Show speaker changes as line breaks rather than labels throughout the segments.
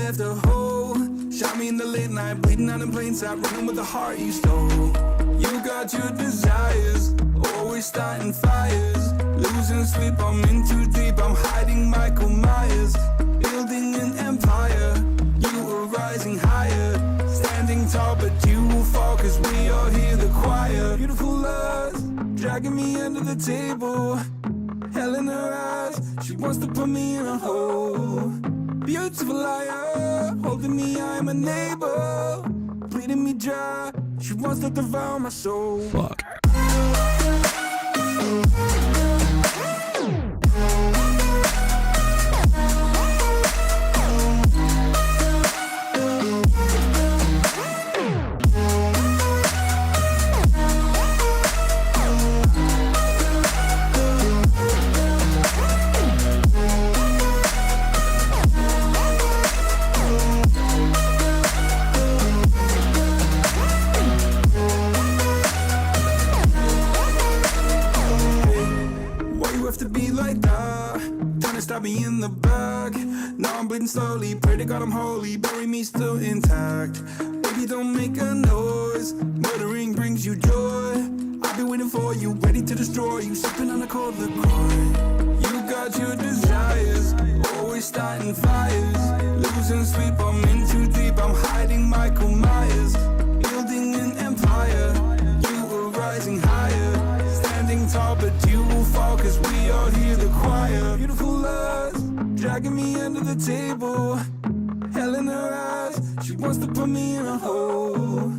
left a hole. Shot me in the late night, bleeding out in plain sight, running with the heart you stole. You got your desires, always starting fires. Losing sleep, I'm in too deep, I'm hiding Michael Myers. Building an empire, you were rising higher. Standing tall, but you will fall, cause we all hear the choir. Beautiful lust, dragging me under the table. Hell in her eyes, she wants to put me in a hole. Beautiful liar, holding me, I'm a neighbor. Bleeding me dry, she wants to devour my soul.
Fuck.
Stab me in the back. Now I'm bleeding slowly. Pray to God I'm holy. Bury me still intact. Baby, don't make a noise. Murdering brings you joy. I've been waiting for you, ready to destroy you. Sipping on a cold liqueur. You got your desires, always starting fires. Losing sleep, I'm in too deep. I'm hiding Michael Myers. Building an empire. You were rising higher. Standing tall, but you will fall, cause we all hear the choir. Beautiful lust, dragging me under the table. Hell in her eyes, she wants to put me in a hole.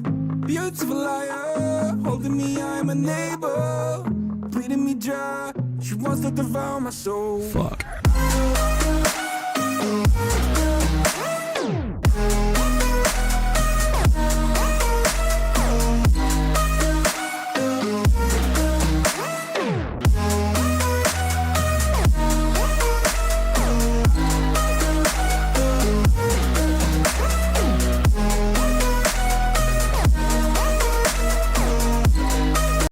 Beautiful liar, holding me, I'm a neighbor. Bleeding me dry, she wants to devour my soul.
Fuck.